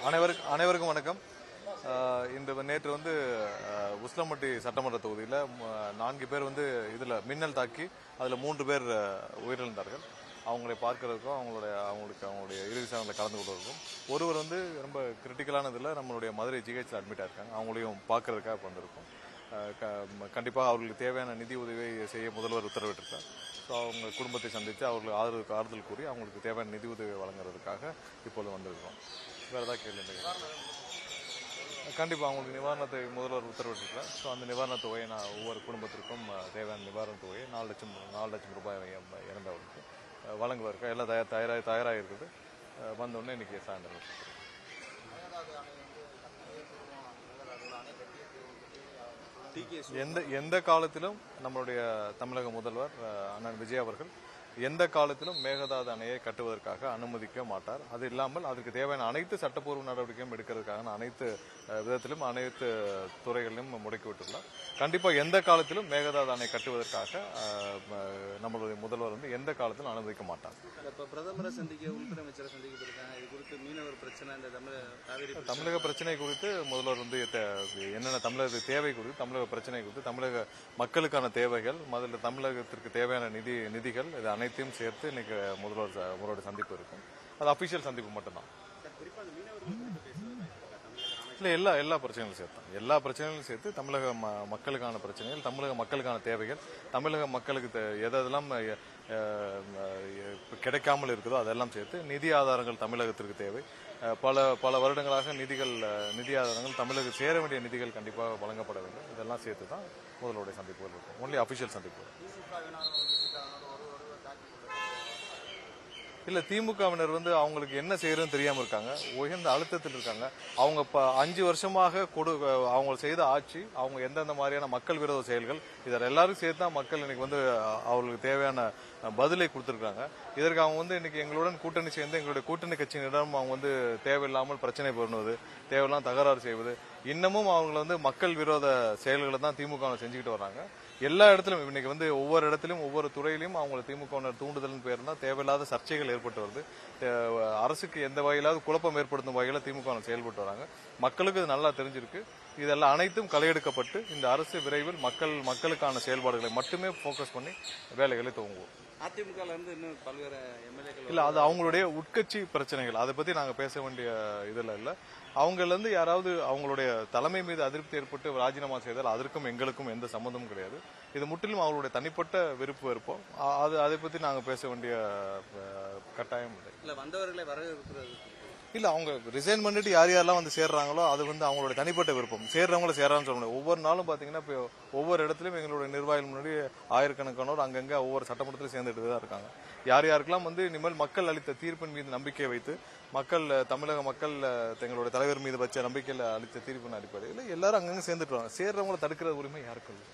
அனைவருக்கும் வணக்கம். நேற்று உஸ்லம்பட்டி சட்டமன்ற தொகுதியில் 4 பேர் இதில் மின்னல் தாக்கி அதில் 3 பேர் உயிரிழந்தார்கள். அவங்களை பார்க்கறதுக்கும் அவங்களுடைய இறுதி சடங்கில் கலந்து கொள்வதற்கும் ஒருவர் ரொம்ப கிரிட்டிக்கலானதில் நம்மளுடைய மதுரை ஜிஹெச்சில் அட்மிட் ஆயிருக்காங்க. அவங்களையும் பார்க்கறதுக்காக வந்திருக்கோம். கண்டிப்பாக அவர்களுக்கு தேவையான நிதி உதவி செய்ய முதல்வர் உத்தரவிட்டிருக்கார். ஸோ அவங்க குடும்பத்தை சந்தித்து அவர்களுக்கு ஆறுதல் கூறி அவங்களுக்கு தேவையான நிதி உதவி வழங்குறதுக்காக இப்போது வந்திருக்கோம். வேறு ஏதாவது கேள்வி? கண்டிப்பாக அவங்களுக்கு நிவாரணத்தை முதல்வர் உத்தரவிட்டிருக்கிறார். ஸோ அந்த நிவாரணத் தொகையை நான் ஒவ்வொரு குடும்பத்திற்கும் தேவையான நிவாரணத் தொகையை 4 லட்சம் ரூபாய் இறந்தவர்களுக்கு வழங்குவதற்கு எல்லாம் தயாராக இருக்குது. வந்தோடனே இன்னைக்கு சாயந்தரம் எந்த காலத்திலும் நம்மளுடைய தமிழக முதல்வர் அண்ணன் விஜய் அவர்கள் எந்த காலத்திலும் மேகதாது அணையை கட்டுவதற்காக அனுமதிக்க மாட்டார். அது இல்லாமல் அதுக்கு தேவையான அனைத்து சட்டப்பூர்வ நடவடிக்கையும் எடுக்கிறதுக்காக அனைத்து விதத்திலும் அனைத்து துறைகளிலும் முடக்கிவிட்டுள்ளார். கண்டிப்பாக எந்த காலத்திலும் மேகதாது அணை கட்டுவதற்காக நம்மளுடைய முதல்வர் எந்த காலத்திலும் அனுமதிக்க மாட்டார். பிரதமரை சந்திக்க உள்துறை அமைச்சரை சந்திக்க இது குறித்து மீனவர் பிரச்சனை தமிழக பிரச்சனை குறித்து முதல்வர் என்னென்ன தமிழக தேவை குறித்து தமிழக பிரச்சனை குறித்து தமிழக மக்களுக்கான தேவைகள் முதல்ல தமிழகத்திற்கு தேவையான நிதிகள் இது அனைத்தையும் சேர்த்து இன்னைக்கு முதல்வரோட சந்திப்பு இருக்கும். அது அபிஷியல் சந்திப்பு மட்டும்தான். இல்ல எல்லா பிரச்சனைகளும் சேர்த்து தமிழக மக்களுக்கான பிரச்சனைகள், தமிழக மக்களுக்கான தேவைகள், தமிழக மக்களுக்கு எதெல்லாம் கிடைக்காமல் இருக்குதோ அதெல்லாம் சேர்த்து நிதி ஆதாரங்கள் தமிழகத்திற்கு தேவை. பல வருடங்களாக நிதி ஆதாரங்கள் தமிழக சேர வேண்டிய நிதிகள் கண்டிப்பாக வழங்கப்பட வேண்டும். இதெல்லாம் சேர்த்து தான் முதல்வருடைய சந்திப்புகள் இருக்கும். ஒன்லி அபிஷியல் சந்திப்பு. இல்ல திமுகவினர் அவங்களுக்கு என்ன செய்யறதுன்னு தெரியாம இருக்காங்க. உயர்ந்த அழுத்தத்தில் இருக்காங்க. அவங்க 5 வருஷமாக அவங்க செய்த ஆட்சி, அவங்க எந்தெந்த மாதிரியான மக்கள் விரோத செயல்கள் இதில் எல்லாரும் சேர்த்து தான் மக்கள் இன்னைக்கு அவர்களுக்கு தேவையான பதிலை கொடுத்திருக்காங்க. இதற்கு அவங்க இன்னைக்கு எங்களுடன் கூட்டணி சேர்ந்து எங்களுடைய கூட்டணி கட்சியினரிடம் அவங்க தேவையில்லாமல் பிரச்சனை பண்ணுவது, தேவையில்லாம தகராறு செய்வது, இன்னமும் அவங்க மக்கள் விரோத செயல்களை தான் திமுக செஞ்சுக்கிட்டு வர்றாங்க. எல்லா இடத்திலும் இன்னைக்கு ஒவ்வொரு இடத்திலும் ஒவ்வொரு துறையிலும் அவங்க திமுக தூண்டுதல் பேர் தான் தேவையில்லாத சர்ச்சைகள் ஏற்பட்டு வருது. அரசுக்கு எந்த வகையிலாவது குழப்பம் ஏற்படுத்தும் வகையில திமுக செயல்பட்டு வராங்க. மக்களுக்கு இது நல்லா தெரிஞ்சிருக்கு. இதெல்லாம் அனைத்தும் களையெடுக்கப்பட்டு இந்த அரசு விரைவில் மக்களுக்கான செயல்பாடுகளை மட்டுமே போக்கஸ் பண்ணி வேலைகளை துவங்குவோம். அதிமுக இன்னும் பல்வேறு எம்எல்ஏக்கள் இல்ல அது அவங்களுடைய உட்கட்சி பிரச்சனைகள். அதை பத்தி நாங்க பேச வேண்டிய இதுல இல்ல. அவங்கள யாராவது அவங்களுடைய தலைமை மீது அதிருப்தி ஏற்பட்டு ராஜினாமா செய்தால் அதற்கும் எங்களுக்கும் எந்த சம்பந்தமும் கிடையாது. இது முற்றிலும் அவங்களுடைய தனிப்பட்ட வெறுப்போம். அதை பத்தி நாங்க பேச வேண்டிய கட்டாயம் இல்லை. வந்தவர்களை வரவேற்கிறது இல்ல அவங்க ரிசைன் பண்ணிட்டு யாரெல்லாம் சேர்றாங்களோ அது அவங்களோட தனிப்பட்ட விருப்பம். சேர்றவங்கள சேரான்னு சொல்ல முடியாது. ஒவ்வொரு நாளும் பாத்தீங்கன்னா இப்போ ஒவ்வொரு இடத்துலயும் எங்களுடைய நிர்வாகிகள் முன்னாடி ஆயிரக்கணக்கானோர் அங்கங்க ஒவ்வொரு சட்டமன்றத்திலும் சேர்ந்துட்டு தான் இருக்காங்க. யாருக்கெல்லாம் இனிமேல் மக்கள் அளித்த தீர்ப்பின் மீது நம்பிக்கை வைத்து தமிழக மக்கள் தங்களுடைய தலைவர் மீது வச்ச நம்பிக்கையில் அளித்த தீர்ப்பின் அடிப்படையில் எல்லாரும் அங்கங்க சேர்ந்துட்டு வாங்க. சேர்றவங்களை தடுக்கிற உரிமை யாருக்கும் இல்லை.